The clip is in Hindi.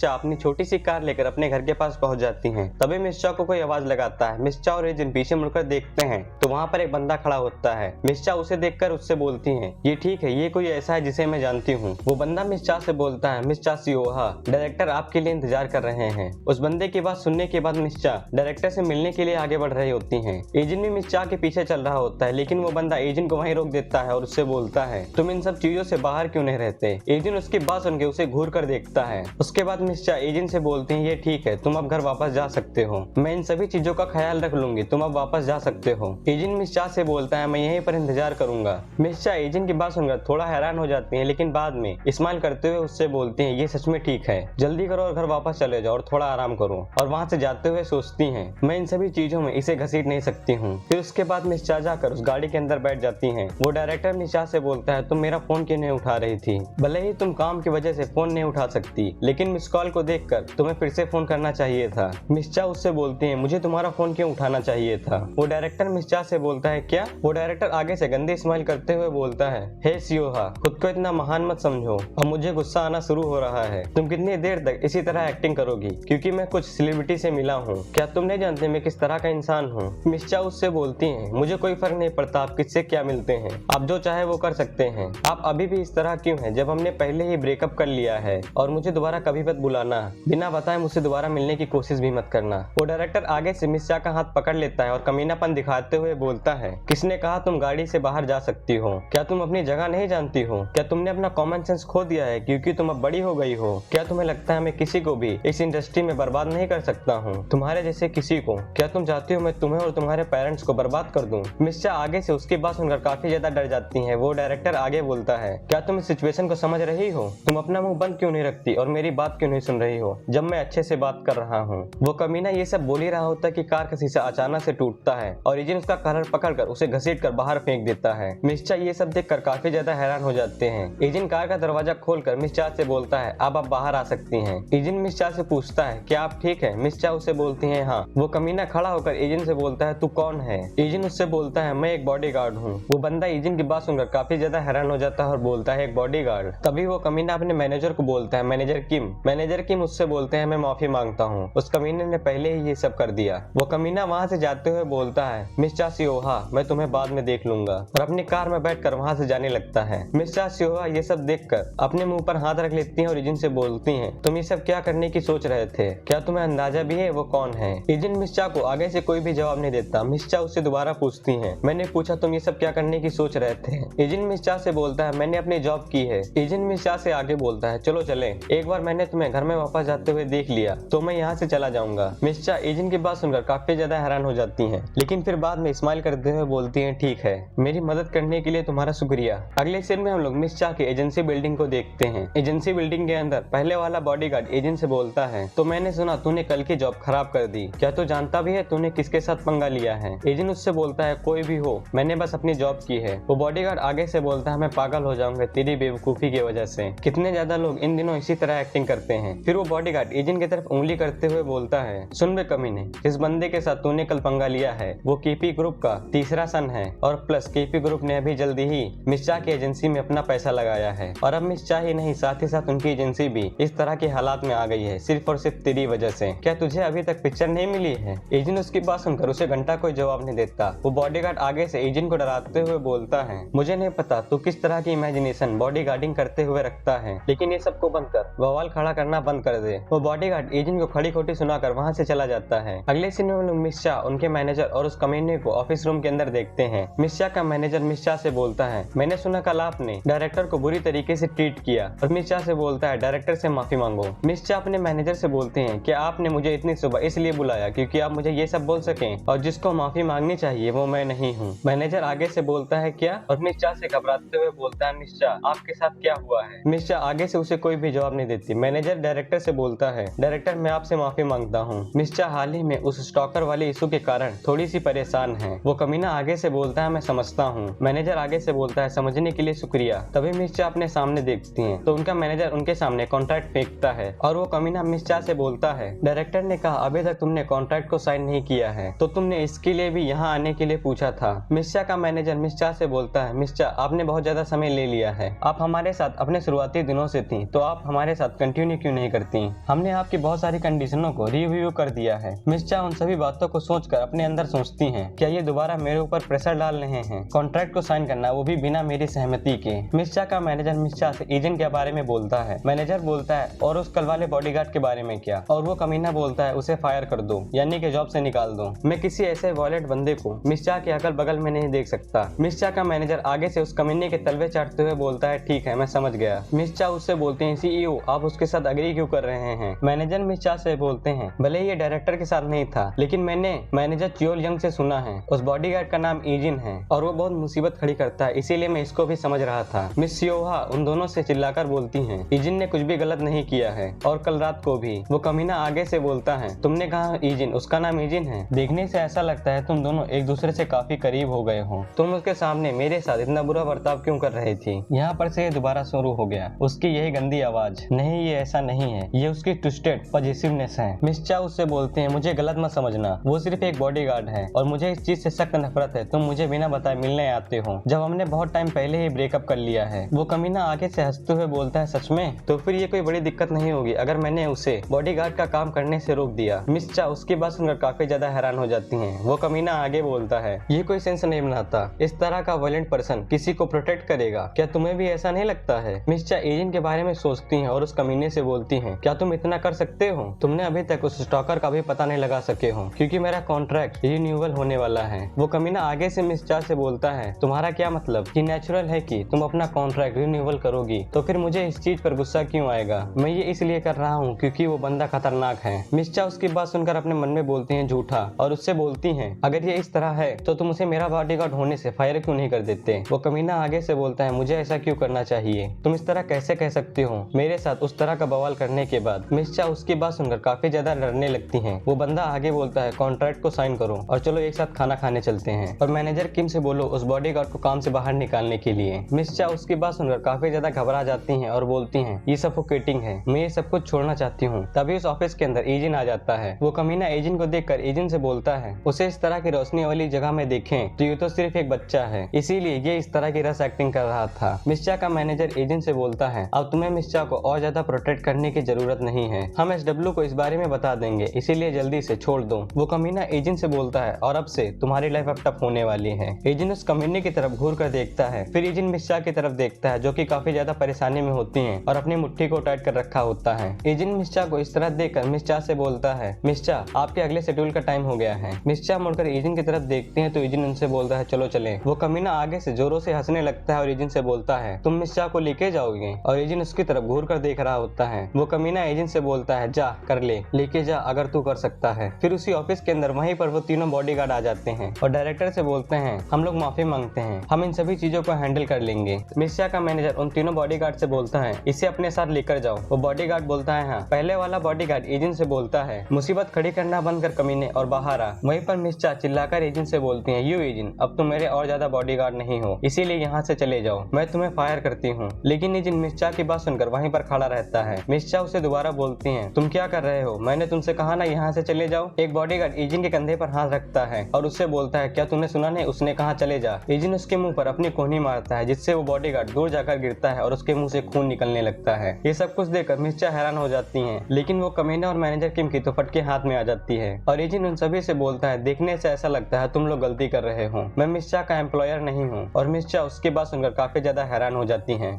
चा अपनी छोटी सी कार लेकर अपने घर के पास पहुंच जाती हैं। तभी मिस चा को कोई आवाज लगाता है। मिस चा और एजेंट पीछे मुड़कर देखते हैं तो वहाँ पर एक बंदा खड़ा होता है। मिस चा उसे देखकर उससे बोलती हैं, ये ठीक है, ये कोई ऐसा है जिसे मैं जानती हूँ। वो बंदा मिस चा से बोलता है, मिस चा सियोहा, डायरेक्टर आपके लिए इंतजार कर रहे हैं। उस बंदे की बात सुनने के बाद मिस चा डायरेक्टर से मिलने के लिए आगे बढ़ रही होती हैं। एजेंट भी मिस चा के पीछे चल रहा होता है, लेकिन वो बंदा एजेंट को वहीं रोक देता है और उससे बोलता है, तुम इन सब चीजों से बाहर क्यों नहीं रहते। एजेंट उसकी बात सुन के उसे घूर कर देखता है। उसके बाद मिस चा एजेंट से बोलती है, ये ठीक है, तुम अब घर वापस जा सकते हो, मैं इन सभी चीजों का ख्याल रख लूंगी, तुम अब वापस जा सकते हो। एजेंट मिस चा से बोलता है, मैं यहीं पर इंतजार करूंगा। मिस चा एजेंट की बात सुनकर थोड़ा हैरान हो जाती है, लेकिन बाद में स्माइल करते हुए उससे बोलती हैं, ये सच में ठीक है, जल्दी करो और घर वापस चले जाओ और थोड़ा आराम करो। और वहाँ से जाते हुए सोचती हैं, मैं इन सभी चीजों में इसे घसीट नहीं सकती हूँ। फिर उसके बाद मिस चा जाकर उस गाड़ी के अंदर बैठ जाती हैं। वो डायरेक्टर मिस चा से बोलता है, तुम मेरा फोन क्यों नहीं उठा रही थी। भले ही तुम काम की वजह से फोन नहीं उठा सकती, लेकिन मिस कॉल को देखकर तुम्हें फिर से फोन करना चाहिए था। मिस चा उससे बोलती है, मुझे तुम्हारा फोन क्यों उठाना चाहिए था। वो डायरेक्टर मिस चा से बोलता है, क्या। वो डायरेक्टर आगे से गंदी स्माइल करते हुए बोलता है, हे सियोहा, खुद को इतना महान मत समझो, अब मुझे गुस्सा आना शुरू हो रहा है। तुम कितनी देर तक इसी तरह एक्टिंग करोगी, क्योंकि मैं कुछ सेलिब्रिटी से मिला हूँ, क्या तुम नहीं जानते मैं किस तरह का इंसान हूँ। मिस चा उससे बोलती है, मुझे कोई फर्क नहीं पड़ता आप किससे क्या मिलते हैं, आप जो चाहे वो कर सकते हैं, आप अभी भी इस तरह क्यों हैं जब हमने पहले ही ब्रेकअप कर लिया है, और मुझे दोबारा कभी मत बुलाना, बिना बताए मुझसे दोबारा मिलने की कोशिश भी मत करना। वो डायरेक्टर आगे से मिस चा का हाथ पकड़ लेता है और कमीनापन दिखाते हुए बोलता है, किसने कहा तुम गाड़ी से बाहर जा सकती हो, क्या तुम अपनी जगह नहीं जानती हो, क्या तुमने अपना कॉमन सेंस खो दिया है क्योंकि तुम अब बड़ी हो गई हो, क्या तुम्हें लगता है मैं किसी को भी इस इंडस्ट्री में बर्बाद नहीं कर सकता हूँ, तुम्हारे जैसे किसी को, क्या तुम चाहती हो मैं तुम्हें और तुम्हारे पेरेंट्स को बर्बाद कर दूं। मिस चा आगे से उसकी बात सुनकर काफी ज्यादा डर जाती हैं। वो डायरेक्टर आगे बोलता है, क्या तुम इस सिचुएशन को समझ रही हो, तुम अपना मुंह बंद क्यों नहीं रखती और मेरी बात क्यों नहीं सुन रही हो जब मैं अच्छे से बात कर रहा हूँ। वो कमीना ये सब बोल ही रहा होता है कि कार का शीशा अचानक से टूटता है और एजेंट उसका कलर पकड़कर उसे घसीट कर बाहर फेंक देता है। मिस चा ये सब देखकर काफी ज्यादा हैरान हो जाते हैं। एजेंट कार का दरवाजा खोलकर मिस चा से बोलता है, अब आप बाहर आ सकती हैं। एजेंट मिस चा से पूछता है, क्या आप ठीक है। मिस चा उसे बोलती है, हाँ। वो कमीना खड़ा होकर एजेंट से बोलता है, तू कौन है। एजेंट उससे बोलता है, मैं एक बॉडीगार्ड हूँ। वो बंदा एजेंट की बात सुनकर काफी ज्यादा हैरान हो जाता है और बोलता है, एक बॉडीगार्ड। तभी वो कमीना अपने मैनेजर को बोलता है, मैनेजर किम। मैनेजर किम उससे बोलते हैं, मैं माफी मांगता हूँ, उस कमीने ने पहले ही ये सब कर दिया। वो कमीना वहाँ से जाते हुए बोलता है, मिस चा सियोहा, मैं तुम्हें बाद में देख लूंगा, और अपनी कार में बैठकर वहाँ से जाने लगता है। मिस चा सियोहा ये सब देखकर अपने मुंह पर हाथ रख लेती हैं और एजेंट से बोलती हैं, तुम ये सब क्या करने की सोच रहे थे, क्या तुम्हें अंदाजा भी है वो कौन है। एजेंट मिस चा को आगे से कोई भी जवाब नहीं देता। मिस चा उससे दोबारा पूछती हैं, मैंने पूछा तुम ये सब क्या करने की सोच रहे थे। एजेंट मिस चा से बोलता है, मैंने अपनी जॉब की है। एजेंट मिस चा से आगे बोलता है, चलो चले, एक बार मैंने तुम्हें घर में वापस जाते हुए देख लिया तो मैं यहाँ से चला जाऊंगा। मिस चा एजेंट की बात सुनकर काफी ज्यादा हैरान हो जाती हैं, लेकिन फिर बाद में स्माइल करते हुए बोलती हैं, ठीक है, मेरी मदद करने के लिए तुम्हारा शुक्रिया। अगले सीन में हम लोग मिस चा की एजेंसी बिल्डिंग को देखते हैं। एजेंसी बिल्डिंग के अंदर पहले वाला बॉडीगार्ड एजेंट से बोलता है, तो मैंने सुना तूने कल की जॉब खराब कर दी, क्या तू जानता भी है तूने किसके साथ पंगा लिया है। एजेंट उससे बोलता है, कोई भी हो, मैंने बस अपनी जॉब की है। वो बॉडीगार्ड आगे से बोलता है, मैं पागल हो जाऊंगा तेरी बेवकूफी की वजह से, कितने ज्यादा लोग इन दिनों इसी तरह एक्टिंग करते हैं। फिर वो बॉडीगार्ड एजेंट की तरफ उंगली करते हुए बोलता है, सुन बे कमीने, जिस बंदे के साथ तूने कल पंगा लिया है वो केपी ग्रुप का तीसरा सन है, और प्लस केपी ग्रुप ने अभी जल्दी ही मिस चा की एजेंसी में अपना पैसा लगाया है, और अब मिस चा ही नहीं साथ ही साथ उनकी एजेंसी भी इस तरह के हालात में आ गई है सिर्फ और सिर्फ तेरी वजह से। क्या तुझे अभी तक पिक्चर नहीं मिली है। एजेंट उसकी बात सुनकर उसे घंटा कोई जवाब नहीं देता। वो बॉडीगार्ड आगे से एजेंट को डराते हुए बोलता है, मुझे नहीं पता तू किस तरह की इमेजिनेशन बॉडीगार्डिंग करते हुए रखता है, लेकिन ये सबको बंद कर, बवाल खड़ा करना बंद कर दे। वो बॉडीगार्ड एजेंट को खड़ी खोटी सुनाकर वहाँ से चला जाता है। अगले सीन में लोग मिस चा, उनके मैनेजर और उस कमीने को ऑफिस रूम के अंदर देखते हैं। मिस चा का मैनेजर मिस चा से बोलता है, मैंने सुना कल आपने डायरेक्टर को बुरी तरीके से ट्रीट किया, और मिस चा से बोलता है, डायरेक्टर से माफी मांगो। मिस चा अपने मैनेजर से बोलते हैं, क्या आपने मुझे इतनी सुबह इसलिए बुलाया क्योंकि आप मुझे ये सब बोल सकें, और जिसको माफी मांगनी चाहिए वो मैं नहीं हूँ। मैनेजर आगे से बोलता है, क्या, और मिस चा से घबराते हुए बोलता है, मिस चा आपके साथ क्या हुआ है। मिस चा आगे से उसे कोई भी जवाब नहीं देती। मैनेजर डायरेक्टर से बोलता है, डायरेक्टर मैं आपसे माफी मांगता हूँ, मिस चा हाल ही में उस स्टॉकर वाले इशू के कारण थोड़ी सी परेशान है। वो कमीना आगे से बोलता है, मैं समझता हूँ। मैनेजर आगे से बोलता है, समझने के लिए शुक्रिया। तभी मिस चा अपने सामने देखती हैं तो उनका मैनेजर उनके सामने कॉन्ट्रैक्ट फेंकता है, और वो कमीना मिस चा से बोलता है, डायरेक्टर ने कहा अभी तक तुमने कॉन्ट्रैक्ट को साइन नहीं किया है, तो तुमने इसके लिए भी यहाँ आने के लिए पूछा था। मिस चा का मैनेजर मिस चा से बोलता है, मिस चा आपने बहुत ज्यादा समय ले लिया है, आप हमारे साथ अपने शुरुआती दिनों से थी, तो आप हमारे साथ कंटिन्यू क्यों क्यों नहीं करती? हमने आपकी बहुत सारी कंडीशनों को रिव्यू कर दिया है। मिस चा उन सभी बातों को सोचकर अपने अंदर सोचती हैं, क्या ये दोबारा मेरे ऊपर प्रेशर डाल रहे हैं? कॉन्ट्रैक्ट को साइन करना, वो भी बिना मेरी सहमति के। मिस चा का मैनेजर मिस चा से एजेंट के बारे में बोलता है। मैनेजर बोलता है और उस कल वाले बॉडीगार्ड के बारे में क्या? और वो कमीना बोलता है उसे फायर कर दो, यानी कि जॉब से निकाल दो। मैं किसी ऐसे वॉयलेंट बंदे को मिस चा के अगल बगल में नहीं देख सकता। मिस चा का मैनेजर आगे से उस कमीने के तलवे चाटते हुए बोलता है, ठीक है, मैं समझ गया। मिस चा उससे बोलते हैं, सीईओ आप उसके साथ अग्री क्यों कर रहे हैं? मैनेजर मिस चा से बोलते हैं, भले ही ये डायरेक्टर के साथ नहीं था, लेकिन मैंने मैनेजर चियोल यंग से सुना है उस बॉडीगार्ड का नाम ईजिन है और वो बहुत मुसीबत खड़ी करता है, इसीलिए मैं इसको भी समझ रहा था। मिस सियोहा उन दोनों से चिल्लाकर बोलती हैं, ईजिन ने कुछ भी गलत नहीं किया है और कल रात को भी। वो कमीना आगे से बोलता है, तुमने कहा ईजिन, उसका नाम ईजिन है? देखने से ऐसा लगता है तुम दोनों एक दूसरे से काफी करीब हो गए हो। तुम उसके सामने मेरे साथ इतना बुरा बर्ताव क्यों कर रही थी? यहाँ पर से दोबारा शुरू हो गया उसकी यही गंदी आवाज। नहीं, ये ऐसा नहीं है, ये उसकी ट्विस्टेड पॉजिटिवनेस है। मिस चा उससे बोलते हैं, मुझे गलत मत समझना, वो सिर्फ एक बॉडीगार्ड है और मुझे इस चीज से सख्त नफरत है, तुम मुझे बिना बताए मिलने आते हो जब हमने बहुत टाइम पहले ही ब्रेकअप कर लिया है। वो कमीना आगे से हंसते हुए बोलता है, सच में? तो फिर ये कोई बड़ी दिक्कत नहीं होगी अगर मैंने उसे बॉडीगार्ड का काम करने से रोक दिया। मिस चा उसकी बात सुनकर काफी ज्यादा हैरान हो जाती हैं। वो कमीना आगे बोलता है, ये कोई सेंस नहीं बनाता, इस तरह का वायलेंट पर्सन किसी को प्रोटेक्ट करेगा? क्या तुम्हें भी ऐसा नहीं लगता है? मिस चा एजेंट के बारे में सोचती हैं और उस कमीने से बोलती हैं, क्या तुम इतना कर सकते हो? तुमने अभी तक उस स्टॉकर का भी पता नहीं लगा सके हो, क्योंकि मेरा कॉन्ट्रैक्ट रिन्यूअल होने वाला है। वो कमीना आगे से मिस चा से बोलता है, तुम्हारा क्या मतलब? कि नेचुरल है कि तुम अपना कॉन्ट्रैक्ट रिन्यूअल करोगी, तो फिर मुझे इस चीज पर गुस्सा क्यों आएगा? मैं ये इसलिए कर रहा हूँ क्योंकि वो बंदा खतरनाक है। मिस चा उसकी बात सुनकर अपने मन में बोलती हैं, झूठा, और उससे बोलती हैं, अगर ये इस तरह है तो तुम उसे मेरा बॉडीगार्ड होने से फायर क्यों नहीं कर देते? वो कमीना आगे से बोलता है, मुझे ऐसा क्यों करना चाहिए? तुम इस तरह कैसे कह सकते हो मेरे साथ उस तरह का बवाल करने के बाद? मिस चा उसकी बात सुनकर काफी ज्यादा डरने लगती हैं। वो बंदा आगे बोलता है, कॉन्ट्रैक्ट को साइन करो और चलो एक साथ खाना खाने चलते हैं, और मैनेजर किम से बोलो उस बॉडीगार्ड को काम से बाहर निकालने के लिए। मिस चा उसकी बात सुनकर काफी ज्यादा घबरा जाती हैं और बोलती हैं, ये सफोकेटिंग है, मैं ये सब कुछ छोड़ना चाहती हूँ। तभी उस ऑफिस के अंदर एजिन आ जाता है। वो कमीना एजिन को देखकर एजिन से बोलता है, उसे इस तरह की रोशनी वाली जगह में देखें तो ये तो सिर्फ एक बच्चा है, इसीलिए ये इस तरह की रस एक्टिंग कर रहा था। मिस चा का मैनेजर एजिन से बोलता है, अब तुम्हें मिस चा को और ज्यादा प्रोटेक्ट करने की जरूरत नहीं है, हम एसडब्ल्यू को इस बारे में बता देंगे, इसीलिए जल्दी से छोड़ दो। वो कमीना एजिन से बोलता है, और अब से तुम्हारी लाइफ अब टफ होने वाली है। एजिन उस कमीने की तरफ घूर कर देखता है, फिर एजिन मिस चा की तरफ देखता है जो कि काफी ज्यादा परेशानी में होती हैं और अपनी मुट्ठी को टाइट कर रखा होता है। एजिन मिस चा को इस तरह देखकर मिस चा से बोलता है, मिस चा आपके अगले शेड्यूल का टाइम हो गया है। मिस चा मुड़कर एजिन की तरफ देखते हैं तो एजिन उनसे बोलता है, चलो चले। वो कमीना आगे से जोरों से हंसने लगता है और एजिन से बोलता है, तुम मिस चा को लेके जाओगे? और एजिन उसकी तरफ घूर कर देख रहा होता है। वो कमीना एजिन से बोलता है, जा कर लेके जा अगर तू कर सकता है। फिर उसी ऑफिस के अंदर वहीं पर वो तीनों बॉडीगार्ड आ जाते हैं और डायरेक्टर से बोलते हैं, हम लोग माफी मांगते हैं, हम इन सभी चीजों को हैंडल कर लेंगे। मिस चा का मैनेजर उन तीनों बॉडीगार्ड से बोलता है, इसे अपने साथ लेकर जाओ। वो बॉडीगार्ड बोलता है, हाँ। पहले वाला बॉडीगार्ड एजिन से बोलता है, मुसीबत खड़ी करना बंद कर कमीने और बाहर आ। वहीं पर मिस चा चिल्लाकर एजिन से बोलती है, यू एजिन, अब तुम मेरे और ज्यादा बॉडीगार्ड नहीं हो, इसीलिए यहाँ से चले जाओ, मैं तुम्हें फायर करती हूँ। लेकिन एजिन मिस चा की बात सुनकर वहीं पर खड़ा रहता है। मिस चा उसे दोबारा बोलती हैं, तुम क्या कर रहे हो? मैंने तुमसे कहा ना यहाँ से चले जाओ। एक बॉडीगार्ड एजिन के कंधे पर हाथ रखता है और उससे बोलता है, क्या तूने सुना नहीं, उसने कहा चले जा। एजिन उसके मुंह पर अपनी कोहनी मारता है जिससे वो बॉडीगार्ड दूर जाकर गिरता है और उसके मुंह से खून निकलने लगता है। ये सब कुछ देखकर मिस चा हैरान हो जाती हैं, लेकिन वो कमीना और मैनेजर किम की तो फटके हाथ में आ जाती है और एजिन उन सभी से बोलता है, देखने से ऐसा लगता है तुम लोग गलती कर रहे हो, मैं मिस चा का एम्प्लॉयर नहीं हूँ। और मिस चा उसकी बात सुनकर काफी ज्यादा हैरान हो जाती हैं।